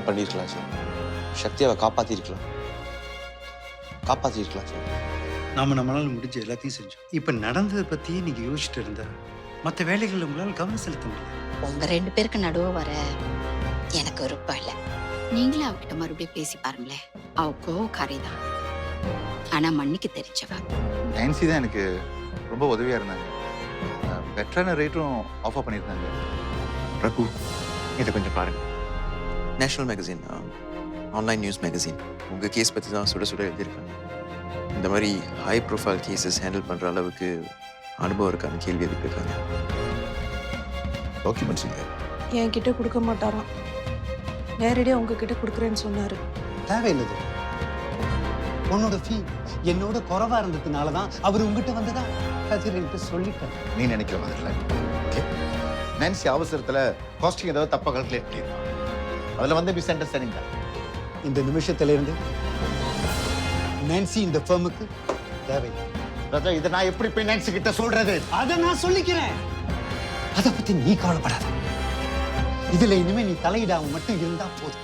பண்ணியிருக்கலாம் sir. சக்தியாவை காப்பாற்றிருக்கலாம் sir. நம்மளால முடிஞ்ச எல்லாத்தையும் செஞ்சோம். இப்போ நடந்ததை பற்றியே நீங்கள் யோசிச்சுட்டு இருந்தா மற்ற வேலைகளில் உங்களால் கவனம் செலுத்த முடியல. உங்க 2 பேருக்கு நடுவே வர எனக்கு விருப்பம் இல்லை. நீங்களே அவகிட்ட மறுபடியும் பேசி பாருங்களேன். அவ கோவக்காரி தான், ஆனா மன்னிக்க தெரிஞ்சவ. நான்சி தான் எனக்கு ரொம்ப உதவியாக இருந்தாங்க. பெட்டரான ரேட்டும் ஆஃபர் பண்ணியிருந்தாங்க. ரகு, இதை கொஞ்சம் பாருங்க. National magazine, online news magazine உங்கள் கேஸ் பற்றி தான் சுட சுட எழுதியிருக்காங்க. இந்த மாதிரி ஹை ப்ரொஃபைல் கேசஸ் ஹேண்டில் பண்ணுற அளவுக்கு அனுபவம் இருக்கான கேள்வி எழுப்பியிருக்காங்க. டாக்குமெண்ட்ஸ் இல்லை. என்கிட்ட கொடுக்க மாட்டாராம், நேரடியாக உங்ககிட்ட கொடுக்குறேன்னு சொன்னார். தேவையில்லை. உன்னோட ஃபீ என்னோட குறைவா இருந்ததுனால தான் அவர் உங்ககிட்ட வந்ததா கதிர் என்கிட்ட சொல்லிட்டார். நீ நினைக்கிற மாதிரி இல்லை. ஓகே, நான்சி அவசரத்தில் காஸ்டிங் ஏதாவது தப்பாக கால்குலேட் பண்ணியிருக்கான். அதில் வந்து மிஸ் அண்டர்ஸ்டாண்டிங் தான். இந்த நிமிஷத்துல இருந்து நான்சி இந்த ஃபர்முக்கு தேவையில்லை. ராஜா, இதை நான் எப்படி போய் நான்சி கிட்ட சொல்றது? அதை நான் சொல்லிக்கிறேன். அதை பத்தி நீ கவலைப்படாத. இதுல இனிமே நீ தலையிடாம மட்டும் இருந்தா போதும்.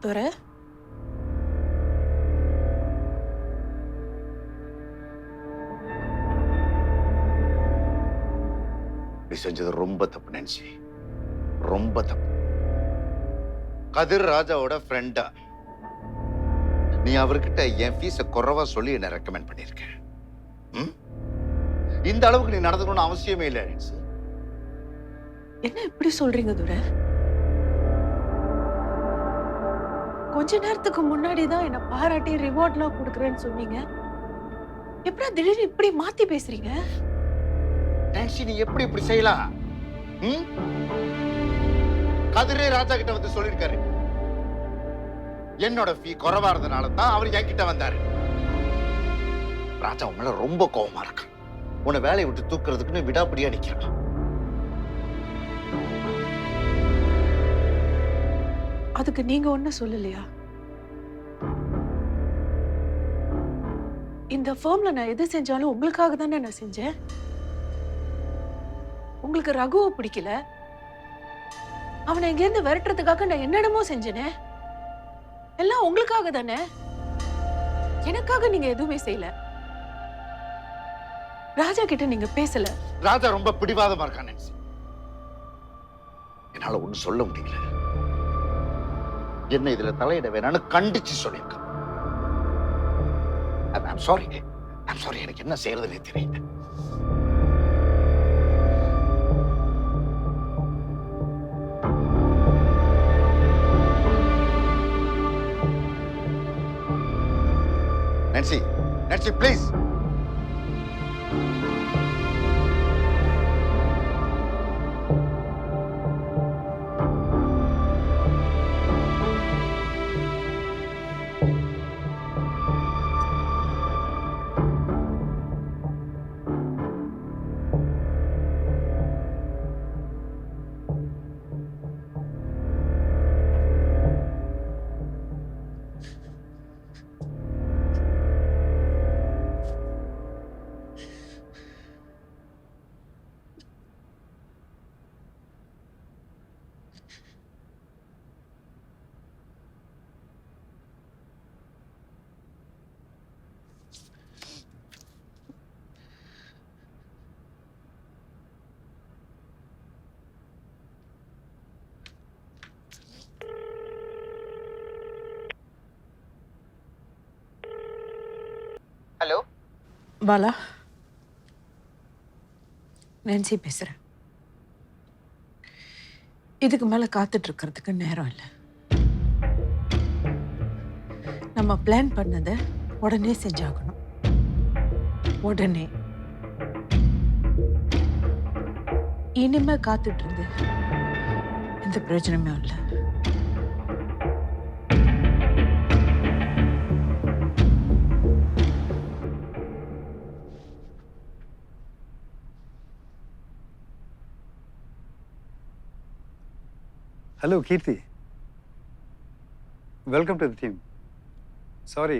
துரை, நீ செஞ்சது ரொம்ப தப்பு நான்சி, ரொம்ப தப்பு. கதிர் ராஜாவோட ஃப்ரெண்டா நீ அவர்கிட்ட என் ஃபீஸை குறைவா சொல்லி என்ன ரெக்கமெண்ட் பண்ணிருக்க. இந்த அளவுக்கு நீ நடந்துக்கணும்னு அவசியமே இல்லை நான்சி. என்ன இப்படி சொல்றீங்க துரை? கொஞ்ச நேரத்துக்கு முன்னாடி தான் என்ன பாராட்டி ரிவார்ட்லாம் கொடுக்குறேன்னு சொன்னீங்க. எப்படி திடீர்னு இப்படி மாத்தி பேசுறீங்க? நான்சி, நீ எப்படி இப்படி செய்யலாம்? கதிரே ராஜா கிட்ட வந்து சொல்லிருக்காரு, என்னோட ஃபீ குறைவா இருந்தனால தான் அவர் என்கிட்ட வந்தாரு. ராஜா உங்களை ரொம்ப கோபமா இருக்கான். உன்னை வேலையை விட்டு தூக்குறதுக்குன்னு விடாப்படியா நிக்கிறான். அதுக்கு நீங்க ஒண்ணு சொல்லலையா? இந்த ஃபார்ம்ல நான் எது செஞ்சாலும் உங்களுக்காக தானே நான் செஞ்சேன். உங்களுக்கு ரகுவை பிடிக்கல, அவனை எங்க இருந்து விரட்டுறதுக்காக நான் என்னென்னமோ செஞ்சேனே. எல்லாம் உங்களுக்காக தானே, எனக்காக நீங்க எதுவுமே செய்யல. ராஜா கிட்ட நீங்க பேசல. ராஜா ரொம்ப பிடிவாதமா இருக்கான் நான்சி. என்னால ஒண்ணு சொல்ல முடியல. என்ன இதுல தலையிட வேணான்னு கண்டிச்சு சொல்லியிருக்கான். I'm sorry. எனக்கு என்ன செய்யறதுன்னு தெரியல. Nancy, please. Hello Bala, Nancy பேசுறேன். இதுக்கு மேல காத்துட்டு இருக்கிறதுக்கு நேரம் இல்லை. நம்ம பிளான் பண்ணதை உடனே செஞ்சாகணும். உடனே. இனிமே காத்துட்டு இருந்து எந்த பிரயோஜனமே இல்லை. Hello Keerthi, welcome to the team. Sorry,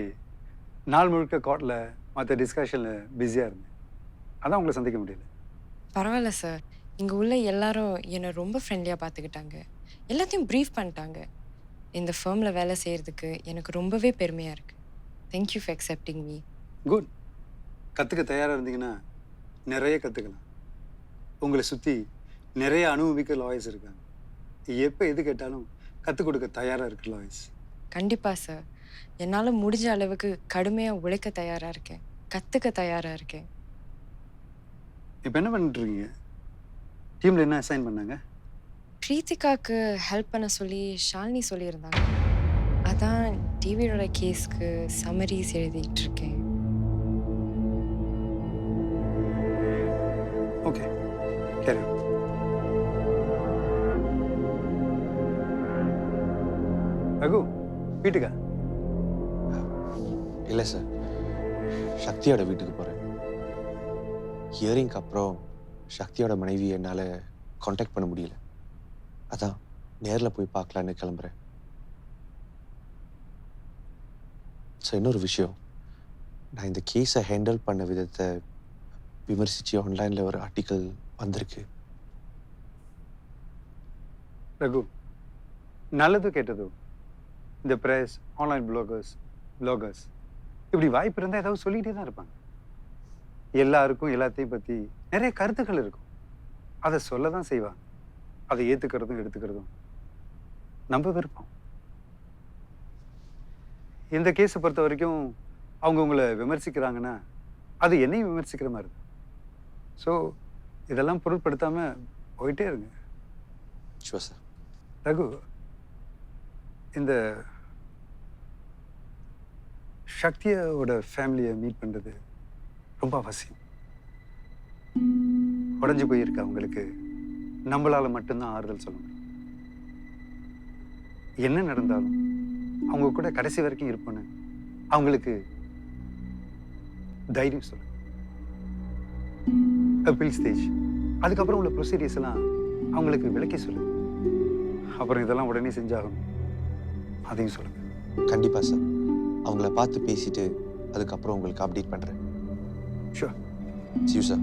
நாள் முழுக்க காட்டில் மற்ற டிஸ்கஷனில் பிஸியாக இருந்தேன், அதான் உங்களை சந்திக்க முடியல. பரவாயில்ல சார். இங்கே உள்ள எல்லாரும் என்னை ரொம்ப ஃப்ரெண்ட்லியாக பார்த்துக்கிட்டாங்க. எல்லாத்தையும் ப்ரீஃப் பண்ணிட்டாங்க. இந்த ஃபர்மில் வேலை செய்கிறதுக்கு எனக்கு ரொம்பவே பெருமையாக இருக்குது. Thank you for accepting me. Good. கற்றுக்க தயாராக இருந்தீங்கன்னா நிறைய கற்றுக்கலாம். உங்களை சுற்றி நிறைய அனுபவிக்க லாயர்ஸ் இருக்காங்க. எப்போ எது கேட்டாலும் கற்றுக் கொடுக்க தயாராக இருக்கு லாயர்ஸ். கண்டிப்பாக சார். என்னால் முடிஞ்ச அளவுக்கு கடுமையாக உழைக்க தயாராக இருக்கேன். கற்றுக்க தயாராக இருக்கேன். இப்போ என்ன பண்ணிட்டு இருக்கீங்க? டீமில் என்ன அசைன் பண்ணாங்க? பிரீத்திகாவுக்கு ஹெல்ப் பண்ண சொல்லி ஷாலினி சொல்லியிருந்தாங்க. அதான் டிவியோட கேஸ்க்கு சம்மரிஸ் எழுதிட்டு இருக்கேன். Okay, carry. ரகு, வீட்டுக்கா? இல்லை சார், சக்தியோட வீட்டுக்கு போகிறேன். ஹியரிங்க்கு அப்புறம் சக்தியோட மனைவி என்னால் காண்டாக்ட் பண்ண முடியல, அதான் நேரில் போய் பார்க்கலான்னு கிளம்புறேன். ஸோ இன்னொரு விஷயம், நான் இந்த கேஸை ஹேண்டில் பண்ண விதத்தை விமர்சித்து ஆன்லைனில் ஒரு ஆர்டிக்கல் வந்திருக்கு. ரகு, நல்லது கெட்டது இந்த ப்ரெஸ், ஆன்லைன் ப்ளாகர்ஸ் இப்படி வாய்ப்பு இருந்தால் ஏதாவது சொல்லிகிட்டே தான் இருப்பாங்க. எல்லாருக்கும் எல்லாத்தையும் பற்றி நிறைய கருத்துக்கள் இருக்கும். அதை சொல்ல தான் செய்வாங்க. அதை ஏற்றுக்கிறதும் எடுத்துக்கிறதும் நம்ம விருப்பம். இந்த கேஸை பொறுத்த வரைக்கும் அவங்க உங்களை விமர்சிக்கிறாங்கன்னா அது என்னையும் விமர்சிக்கிற மாதிரி தான். ஸோ இதெல்லாம் பொருட்படுத்தாமல் போயிட்டே இருங்க. Sure sir. ரகு, இந்த சக்தியோட ஃபேமிலியை மீட் பண்ணுறது ரொம்ப அவசியம். உடஞ்சி போயிருக்க அவங்களுக்கு நம்மளால் மட்டும்தான் ஆறுதல் சொல்ல முடியும். என்ன நடந்தாலும் அவங்க கூட கடைசி வரைக்கும் இருப்போன்னு அவங்களுக்கு தைரியம் சொல்லுங்க. அப்பீல் ஸ்டேஜ், அதுக்கப்புறம் உள்ள ப்ரொசீடியர்ஸ் எல்லாம் அவங்களுக்கு விளக்கி சொல்லுங்க. அப்புறம் இதெல்லாம் உடனே செஞ்சாகணும், அதையும் சொல்லுங்க. கண்டிப்பாக சார், அவங்கள பார்த்து பேசிட்டு அதுக்கப்புறம் உங்களுக்கு அப்டேட் பண்ணுறேன். Sure. See you, sir.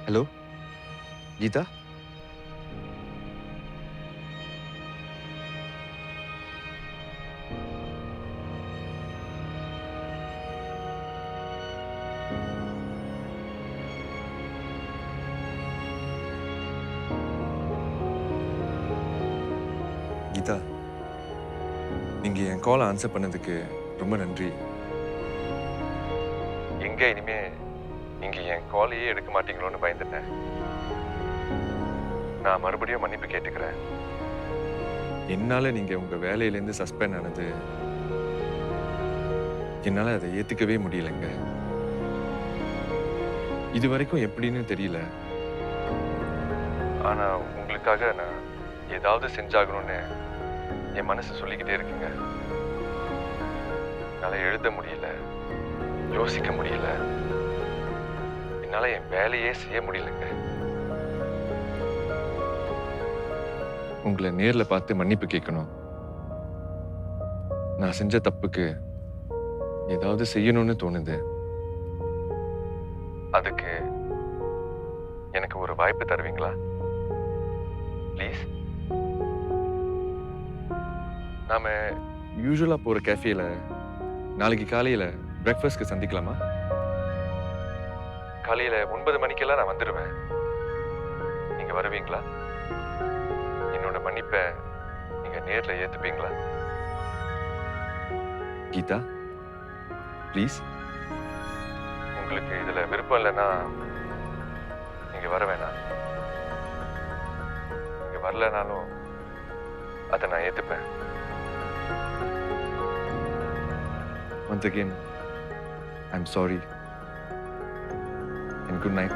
Hello Geetha, Geetha, நீங்க என் காலை ஆன்சர் பண்ணதுக்கு ரொம்ப நன்றி. எங்க இனிமே நீங்க என் காலையே எடுக்க மாட்டீங்களோன்னு பயந்துட்டேன். நான் மறுபடியும் மன்னிப்பு கேட்டுக்கிறேன். என்னால நீங்க உங்க வேலையிலேருந்து சஸ்பெண்ட் ஆனது என்னால அதை ஏத்துக்கவே முடியலைங்க. இது வரைக்கும் எப்படின்னு தெரியல, ஆனா உங்களுக்காக நான் ஏதாவது செஞ்சாகணும்னு என் மனசு சொல்லிக்கிட்டே இருக்குங்க. என்னால எழுத முடியல, யோசிக்க முடியல. என்னால என் வேலையே செய்ய முடியலங்க. உங்களை நேர்ல பார்த்து மன்னிப்பு கேட்கணும். நான் செஞ்ச தப்புக்கு ஏதாவது செய்யணும்னு தோணுது. அதுக்கு எனக்கு ஒரு வாய்ப்பு தருவீங்களா ப்ளீஸ்? நாம யூஸ்வலா போற கேஃபேல நாளைக்கு காலையில பிரேக்ஃபாஸ்ட்க்கு சந்திக்கலாமா? காலையில 9 மணிக்கெல்லாம் நான் வந்துடுவேன். நீங்க வருவீங்களா? என்னோட மன்னிப்பை நீங்க நேர்ல ஏத்துப்பீங்களா? கீதா ப்ளீஸ். உங்களுக்கு இதுல விருப்பம் இல்லைன்னா நீங்க வர வேணாம். நீங்க வரலனாலும் அதை நான் ஏத்துப்பேன். Once again, I'm sorry and good night.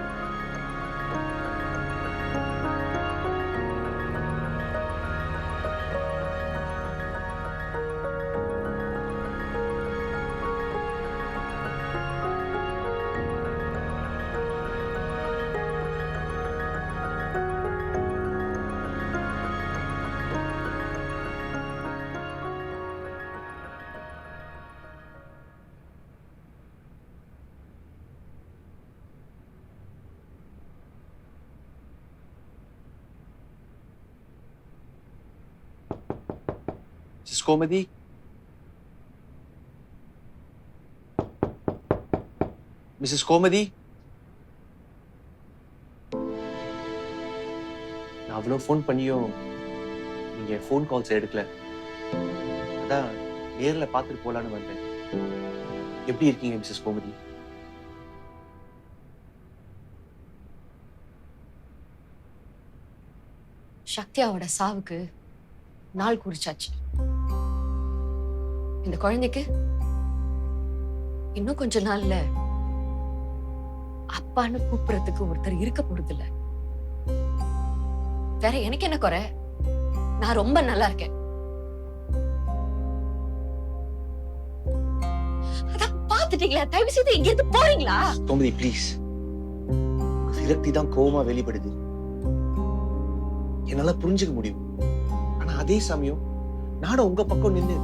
Mrs Gomathi, Mrs Gomathi, நான் அவ்வளோ ஃபோன் பண்ணியும் நீங்க ஃபோன் கால்ஸ் எடுக்கல. அதான் நேர்ல பார்த்துட்டு போலான்னு வந்தேன். எப்படி இருக்கீங்க மிஸ்ஸஸ் கோமதி? சக்தியாவோட சாவுக்கு நாள் குறிச்சாச்சு. இந்த குழந்தைக்கு இன்னும் கொஞ்ச நாள்ல அப்பான்னு கூப்பிடுறதுக்கு ஒருத்தர் இருக்க போறது இல்ல. வேற எனக்கு என்ன குறை? நான் ரொம்ப நல்லா இருக்கேன். அதான் பாத்துட்டீங்களா? தயவு செய்து இங்க இருந்து போறீங்களா? கோமதி ப்ளீஸ். விரக்தி தான் கோவமா வெளிப்படுது. என்னால புரிஞ்சுக்க முடியும். ஆனா அதே சமயம் நானும் உங்க பக்கம் நின்னு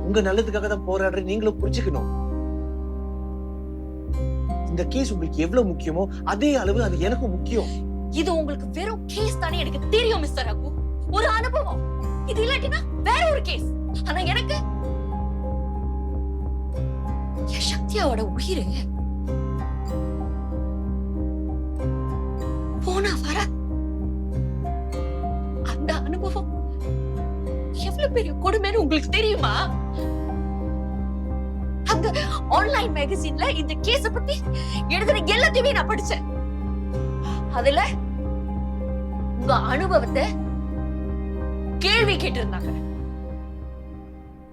உங்க நல்லதுக்காக தான் போராடுறேன். நீங்களும் புரிஞ்சுக்கணும். இந்த கேஸ் உங்களுக்கு எவ்வளவு முக்கியமோ அதே அளவு அது எனக்கும் முக்கியம். இது உங்களுக்கு வெறும் கேஸ் தானே எனக்கு தெரியும் மிஸ்டர் ரகு. ஒரு அனுபவம். இது இல்லாட்டினா வேற ஒரு கேஸ். ஆனா எனக்கு என் சக்தியாவோட உயிர் போனா வர அந்த அனுபவம் எவ்வளவு பெரிய கொடுமைன்னு உங்களுக்கு தெரியுமா? அந்த ஆன்லைன் மேகசின்ல இந்த கேஸ பத்தி எழுதுன எல்லாத்தையுமே நான் படிச்சேன். அதுல உங்க அனுபவத்தை கேள்வி கேட்டிருந்தாங்க.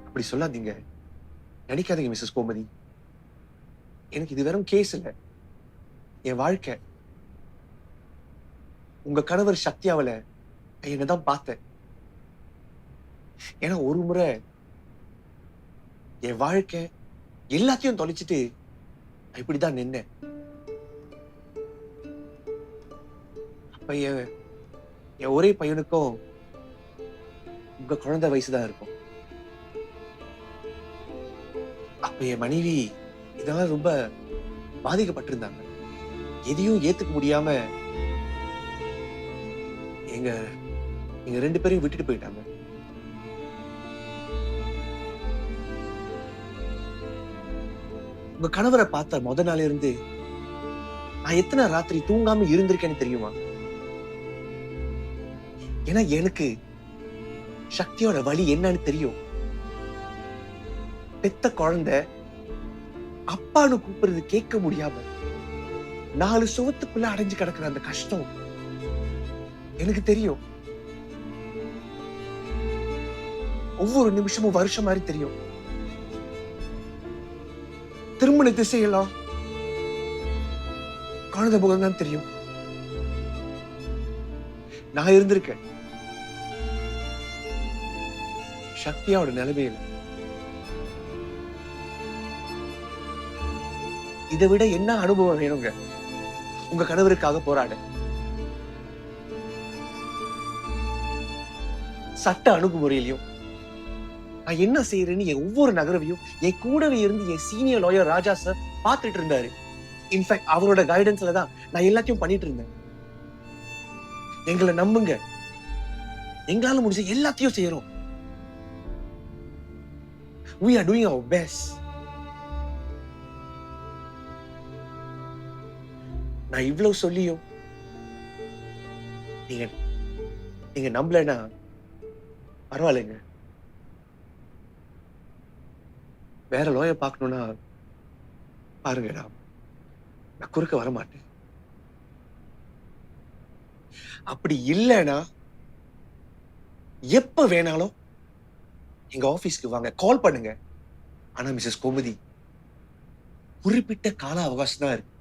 அப்படி சொல்லாதீங்க, நினைக்காதீங்க மிஸ்ஸஸ் கோமதி. எனக்கு இது வெறும் கேஸ் இல்ல, என் வாழ்க்கை. உங்க கணவர் சக்தியாவல என்னதான் பார்த்தேன். ஏன்னா ஒரு முறை என் வாழ்க்கை எல்லாத்தையும் தொலைச்சிட்டு இப்படிதான் நின்னேன். அப்ப என் ஒரே பையனுக்கும் உங்க குழந்தை வயசுதான் இருக்கும். அப்ப என் மனைவி இதெல்லாம் ரொம்ப பாதிக்கப்பட்டிருந்தாங்க. எதையும் ஏத்துக்க முடியாம எங்க 2 பேரையும் விட்டுட்டு போயிட்டாங்க. உங்க கணவரை பார்த்த முத நாள் இருந்து நான் எத்தனை ராத்திரி தூங்காம இருந்திருக்கேன்னு தெரியுமா? ஏன்னா எனக்கு சக்தியோட வலி என்னன்னு தெரியும். பெத்த குழந்தை அப்பான்னு கூப்பிடுறது கேட்க முடியாம 4 சுவத்துக்குள்ள அடைஞ்சு கிடக்குற அந்த கஷ்டம் எனக்கு தெரியும். ஒவ்வொரு நிமிஷமும் வருஷம் மாதிரி தெரியும். திருமண திசையெல்லாம் குழந்தை முகம் தான் தெரியும். நான் இருந்திருக்கேன் சக்தியாவோட நிலைமையில. இதை விட என்ன அனுபவம் வேணுங்க உங்க கணவருக்காக போராட? சட்ட அணுகுமுறையிலையும் நான் என்ன செய்யறேன்னு என் ஒவ்வொரு நகரவையும் என் கூடவே இருந்து என் சீனியர் லாயர் ராஜா சார் பார்த்துட்டு இருந்தாரு. இன்ஃபேக்ட் அவரோட கைடன்ஸ்ல தான் நான் எல்லாத்தையும் பண்ணிட்டு இருந்தேன். எங்களை நம்புங்க, எங்களால முடிஞ்ச எல்லாத்தையும் செய்யறோம். We are doing our best. நான் இவ்வளவு சொல்லியும் நீங்க நீங்க நம்பலன்னா பரவாயில்லைங்க. வேற லோயர் பார்க்கணும்னா பாருங்கடா, நான் குறுக்க வர மாட்டேன். அப்படி இல்லைன்னா எப்ப வேணாலும் எங்க ஆபீஸ்க்கு வாங்க, கால் பண்ணுங்க. ஆனா மிஸ்ஸஸ் கோமதி, குறிப்பிட்ட கால அவகாசம் தான் இருக்கு.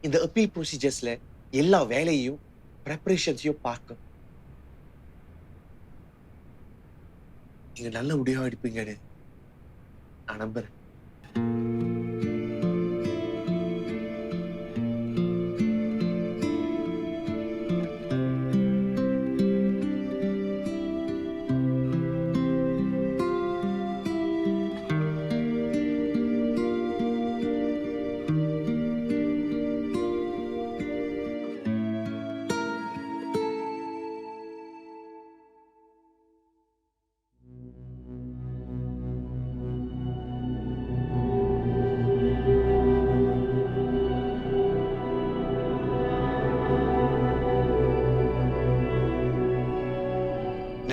இந்த அப்பீல் ப்ரொசீஜர்ஸ்ல எல்லா வேலையையும் ப்ரெப்பரேஷன்ஸையும் பார்க்க நீங்க நல்ல முடிவா எடுப்பீங்கன்னு நான் நம்புறேன்.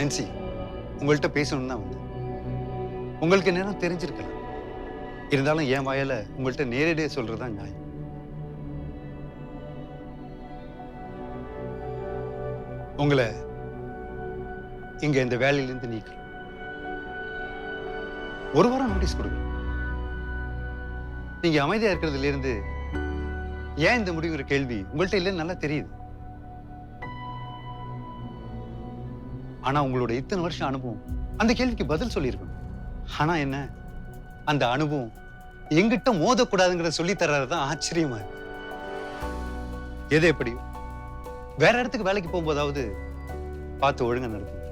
நான்சி, உங்கள்கிட்ட பேசணும்னு தான் வந்தேன். உங்களுக்கு நேரம் தெரிஞ்சிருக்கலாம், இருந்தாலும் என் வாயால உங்கள்கிட்ட நேரடியாக சொல்றதுதான் நியாயம். உங்களை இங்க இந்த வேலையிலிருந்து நீக்கலாம். ஒரு வாரம் நோட்டீஸ் கொடுங்க. நீங்க அமைதியா இருக்கிறதுல இருந்து ஏன் இந்த முடிவுங்கிற கேள்வி உங்கள்கிட்ட இல்லைன்னு நல்லா தெரியுது. ஆனா உங்களோட இத்தனை வருஷம் அனுபவம் அந்த கேள்விக்கு பதில் சொல்லியிருக்கணும். ஆனா என்ன, அந்த அனுபவம் எங்கிட்ட மோதக்கூடாதுங்கிறத சொல்லி தர்றதுதான் ஆச்சரியமா இருக்கு. எது எப்படியும் வேற இடத்துக்கு வேலைக்கு போகும்போதாவது பார்த்து ஒழுங்கா நடக்கும்.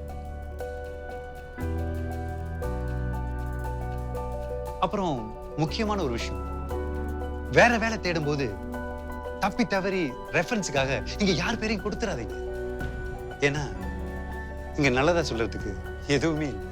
அப்புறம் முக்கியமான ஒரு விஷயம், வேற வேலை தேடும் போது தப்பி தவறி ரெஃபரன்ஸுக்காக இங்க யார் பேரையும் கொடுத்துறாதீங்க. ஏன்னா இங்க நல்லதா சொல்றதுக்கு எதுவுமே இல்லை.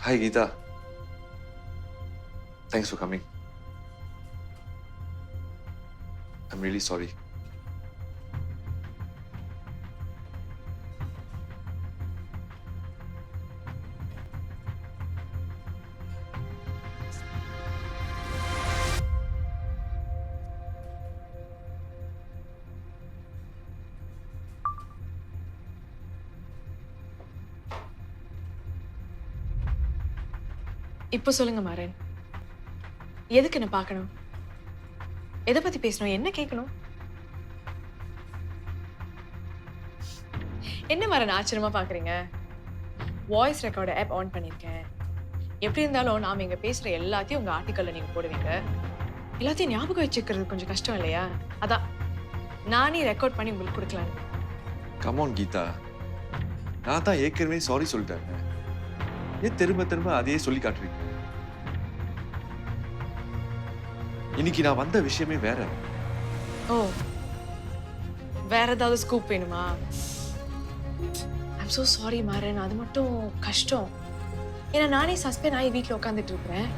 Hi, Geeta. Thanks for coming. I'm really sorry. இப்போ சொல்லுங்க மாறன், எதுக்கு என்ன பார்க்கணும்? எதை பத்தி பேசணும்? என்ன கேட்கணும்? என்ன மாறன் ஆச்சரியமா பாக்குறீங்க? வாய்ஸ் ரெக்கார்டு ஆப் ஆன் பண்ணியிருக்கேன். எப்படி இருந்தாலும் நாம இங்க பேசுற எல்லாத்தையும் உங்க ஆர்டிக்கல்ல நீங்க போடுவீங்க. எல்லாத்தையும் ஞாபகம் வச்சுக்கிறது கொஞ்சம் கஷ்டம் இல்லையா? அதான் நானே ரெக்கார்ட் பண்ணி உங்களுக்கு கொடுக்கலாம். Come on, Geeta. நான் தான் ஏற்கனவே சாரி சொல்லிட்டேன். ஏன் திரும்ப திரும்ப அதையே சொல்லி காட்டுறீங்க? இன்னைக்கு நான் வந்த விஷயமே வேற. ஓ, வேற ஏதாவது ஸ்கூப் வேணுமா? ஐம் சோ சாரி மாறன், அது மட்டும் கஷ்டம். ஏன்னா நானே சஸ்பெண்ட் ஆகி வீட்டில் உட்காந்துட்டு இருக்கிறேன்.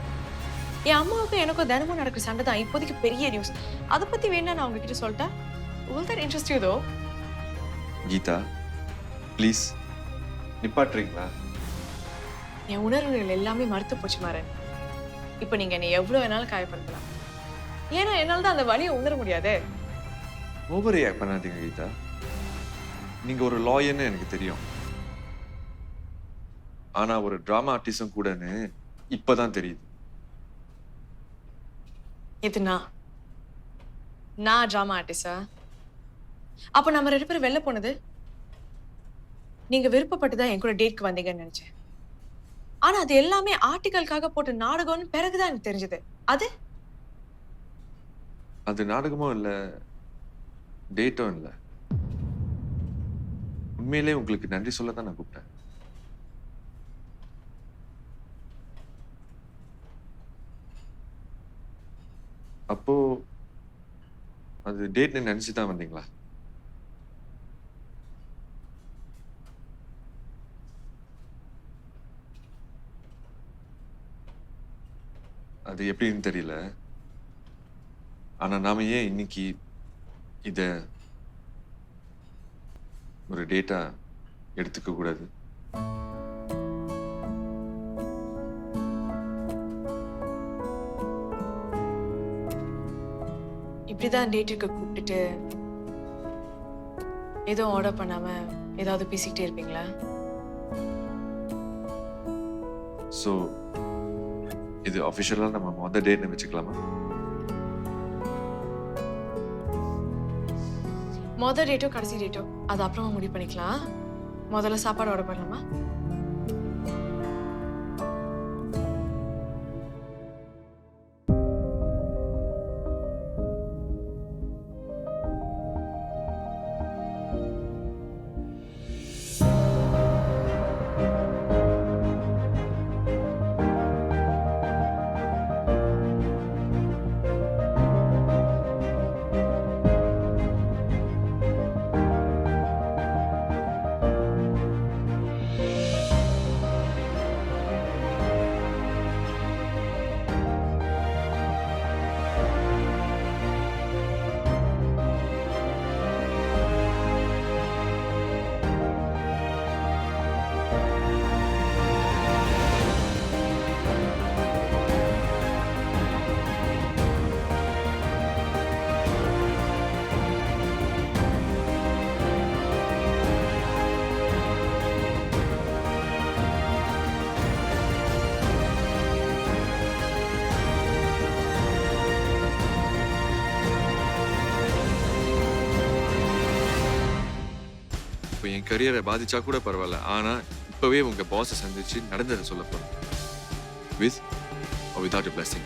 என் அம்மாவுக்கும் எனக்கும் தினமும் நடக்கிற சண்டை தான் இப்போதைக்கு பெரிய நியூஸ். அதை பத்தி வேணா நான் உங்ககிட்ட சொல்லிட்டா will that interest you though? Geetha please நிப்பாட்டுறீங்களா? என் உணர்வுகள் எல்லாமே மறுத்து போச்சு மாறன். இப்போ நீங்க என்னை எவ்வளவு வேணாலும் காயப்படுத்தலாம், ஏன்னா என்னால தான் அந்த வலியை உணர முடியாதே. ஓவர் ரியாக்ட் பண்ணாதீங்க கீதா. நீங்க ஒரு லாயர்னு எனக்கு தெரியும், ஆனா ஒரு டிராமா ஆர்டிஸ்டும் கூடன்னு இப்பதான் தெரியுது. இது நான் டிராமா ஆர்டிஸ்டா? அப்ப நம்ம 2 பேரும் வெளில போனது நீங்க விருப்பப்பட்டுதான் என் கூட டேட்க்கு வந்தீங்கன்னு நினைச்சேன். ஆனா அது எல்லாமே ஆர்டிகலுக்காக போட்ட நாடகம்னு பிறகுதான் எனக்கு தெரிஞ்சது. அது நாடகமும் இல்ல, டேட்டும் இல்ல. உண்மையிலே உங்களுக்கு நன்றி சொல்ல தான் நான் கூப்பிட்டேன். அப்போ அது டேட்னு நினைச்சு தான் வந்தீங்களா? அது எப்படின்னு தெரியல, ஆனா நாம ஏன் இன்னைக்கு இத ஒரு டேட்டா எடுத்துக்க கூடாது? இப்படிதான் டேட்டுக்கு கூப்பிட்டுட்டு எதுவும் ஆர்டர் பண்ணாம ஏதாவது பேசிக்கிட்டே இருப்பீங்களா? ஸோ இது அஃபிஷியலா நம்ம மொதல் டேட்னு வச்சுக்கலாமா? மொதல் டேட்டோ கடைசி டேட்டோ அது அப்புறமா முடிவு பண்ணிக்கலாம். முதல்ல சாப்பாடு ஆர்டர் பண்ணலாமா? இப்போ என் கரியரை பாதிச்சா கூட பரவாயில்ல, ஆனா இப்பவே உங்க பாஸை சந்திச்சு நடந்ததை சொல்ல போறேன். With or without a blessing.